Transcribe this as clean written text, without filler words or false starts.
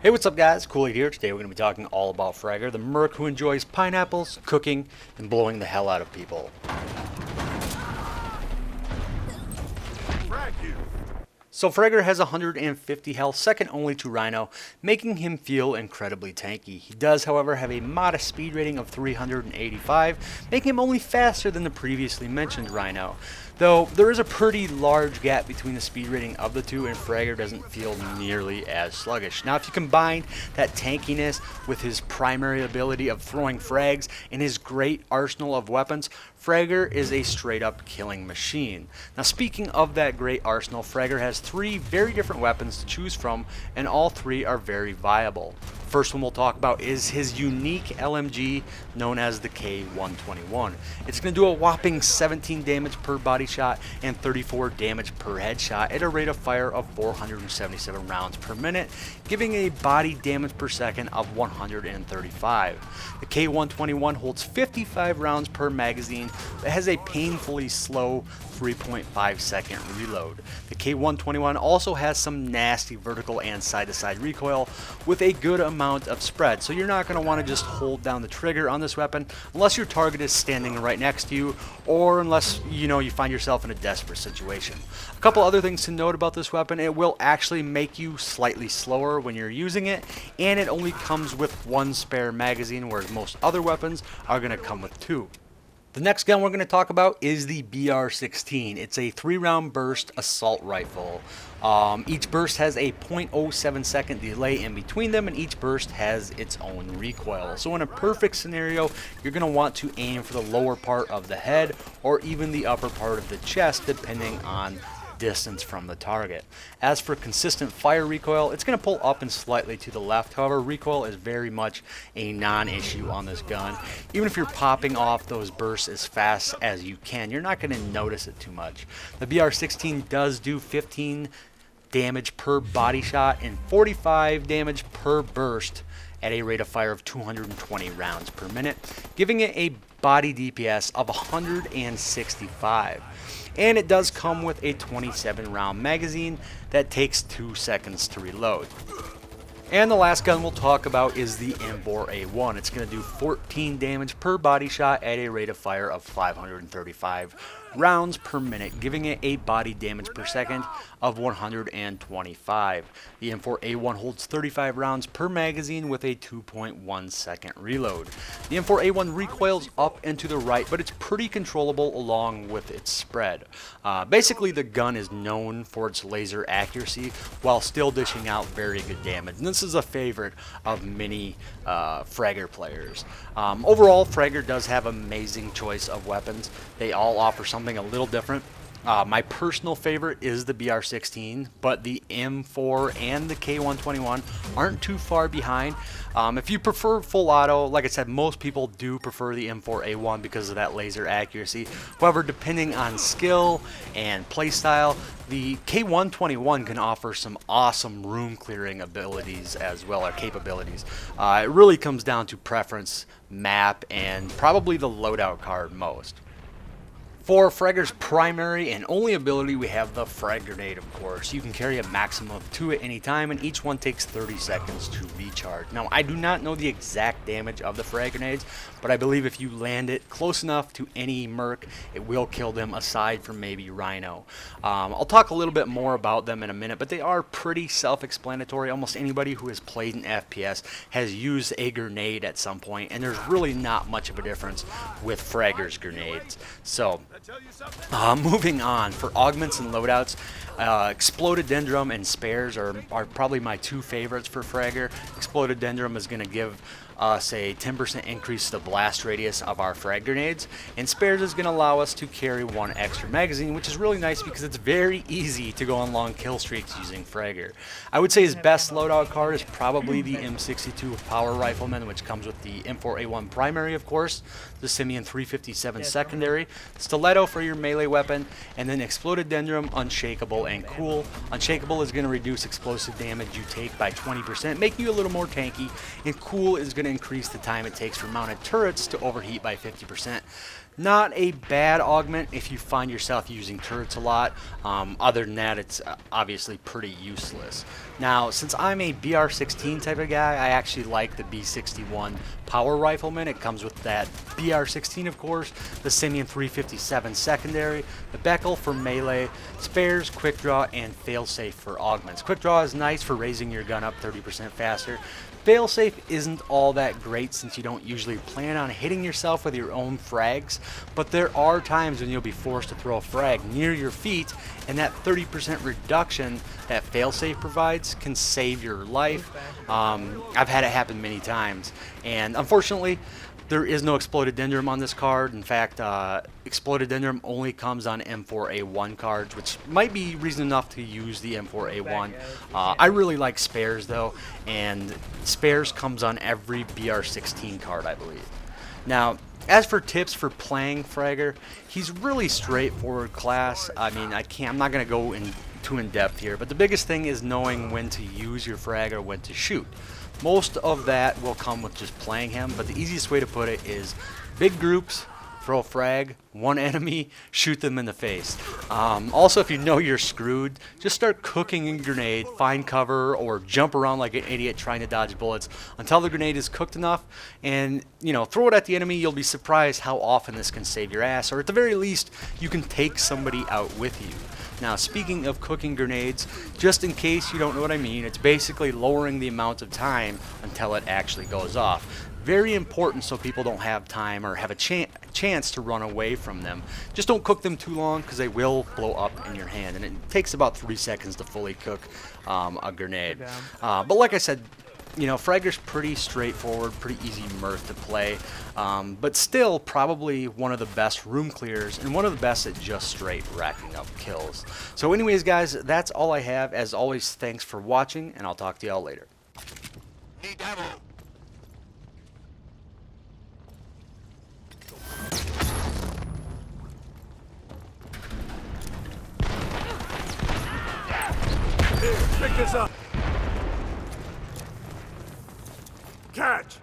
Hey, what's up guys? Cooley here. Today we're going to be talking all about Fragger, the merc who enjoys pineapples, cooking, and blowing the hell out of people. So Fragger has 150 health, second only to Rhino, making him feel incredibly tanky. He does, however, have a modest speed rating of 385, making him only faster than the previously mentioned Rhino. Though there is a pretty large gap between the speed rating of the two, and Fragger doesn't feel nearly as sluggish. Now if you combine that tankiness with his primary ability of throwing frags and his great arsenal of weapons, Fragger is a straight up killing machine. Now speaking of that great arsenal, Fragger has three very different weapons to choose from, and all three are very viable. First one we'll talk about is his unique LMG known as the K121. It's going to do a whopping 17 damage per body shot and 34 damage per headshot at a rate of fire of 477 rounds per minute, giving a body damage per second of 135. The K121 holds 55 rounds per magazine but has a painfully slow 3.5 second reload. The K121 also has some nasty vertical and side-to-side recoil with a good amount of spread, so you're not going to want to just hold down the trigger on this weapon unless your target is standing right next to you, or unless you find yourself in a desperate situation. A couple other things to note about this weapon: it will actually make you slightly slower when you're using it, and it only comes with one spare magazine, whereas most other weapons are going to come with two. The next gun we're going to talk about is the BR-16. It's a 3-round burst assault rifle. Each burst has a 0.07 second delay in between them, and each burst has its own recoil. So in a perfect scenario, you're going to want to aim for the lower part of the head or even the upper part of the chest, depending on distance from the target. As for consistent fire recoil, it's going to pull up and slightly to the left. However, recoil is very much a non-issue on this gun. Even if you're popping off those bursts as fast as you can, you're not going to notice it too much. The BR-16 does do 15 damage per body shot and 45 damage per burst at a rate of fire of 220 rounds per minute, giving it a body DPS of 165. And it does come with a 27 round magazine that takes 2 seconds to reload. And the last gun we'll talk about is the M4A1. It's going to do 14 damage per body shot at a rate of fire of 535 rounds per minute, giving it a body damage per second of 125. The M4A1 holds 35 rounds per magazine with a 2.1 second reload. The M4A1 recoils up and to the right, but it's pretty controllable along with its spread. Basically, the gun is known for its laser accuracy while still dishing out very good damage, and this is a favorite of many Fragger players. Overall, Fragger does have amazing choice of weapons. They all offer something a little different. My personal favorite is the BR-16, but the M4 and the K121 aren't too far behind. If you prefer full auto, like I said, most people do prefer the M4A1 because of that laser accuracy. However, depending on skill and playstyle, the K121 can offer some awesome room clearing abilities as well, or capabilities. It really comes down to preference, map, and probably the loadout card most. For Fragger's primary and only ability, we have the Frag Grenade, of course. You can carry a maximum of 2 at any time, and each one takes 30 seconds to recharge. Now, I do not know the exact damage of the Frag Grenades, but I believe if you land it close enough to any merc, it will kill them, aside from maybe Rhino. I'll talk a little bit more about them in a minute, but they are pretty self-explanatory. Almost anybody who has played an FPS has used a grenade at some point, and there's really not much of a difference with Fragger's grenades. So, moving on, for augments and loadouts, Exploded Dendrum and Spares are probably my two favorites for Fragger. Exploded Dendrum is going to give us a 10% increase to the blast radius of our frag grenades, and Spares is going to allow us to carry 1 extra magazine, which is really nice because it's very easy to go on long kill streaks using Fragger. I would say his best loadout card is probably the M62 Power Rifleman, which comes with the M4A1 primary, of course, the Simeon 357 secondary, Stiletto for your melee weapon, and then Exploded Dendrum, Unshakable, and Cool. Unshakable is going to reduce explosive damage you take by 20%, making you a little more tanky, and Cool is going to increase the time it takes for mounted turrets to overheat by 50%. Not a bad augment if you find yourself using turrets a lot. Other than that, it's obviously pretty useless. Now, since I'm a BR-16 type of guy, I actually like the B-61 power rifleman. It comes with that BR-16, of course, the Simeon 357 secondary, the Beckel for melee, spares, quick draw, and failsafe for augments. Quick draw is nice for raising your gun up 30% faster. Failsafe isn't all that great since you don't usually plan on hitting yourself with your own frags, but there are times when you'll be forced to throw a frag near your feet, and that 30% reduction that failsafe provides can save your life. I've had it happen many times, and unfortunately, there is no Exploded Dendrum on this card. In fact, Exploded Dendrum only comes on M4A1 cards, which might be reason enough to use the M4A1. I really like spares though, and spares comes on every BR16 card, I believe. Now, as for tips for playing Fragger, he's really straightforward class. I mean, I'm not going to go too in depth here, but the biggest thing is knowing when to use your Fragger, when to shoot. Most of that will come with just playing him, but the easiest way to put it is big groups, throw a frag, one enemy, shoot them in the face. Also, if you know you're screwed, just start cooking a grenade, find cover, or jump around like an idiot trying to dodge bullets until the grenade is cooked enough, and throw it at the enemy. You'll be surprised how often this can save your ass, or at the very least, you can take somebody out with you. Now, speaking of cooking grenades, just in case you don't know what I mean, it's basically lowering the amount of time until it actually goes off. Very important so people don't have time or have a chance to run away from them. Just don't cook them too long because they will blow up in your hand, and it takes about 3 seconds to fully cook a grenade. But like I said, Fragger's pretty straightforward, pretty easy mirth to play, but still probably one of the best room clears and one of the best at just straight racking up kills. So anyways, guys, that's all I have. As always, thanks for watching, and I'll talk to y'all later. Need ammo. Here, pick this up. Catch!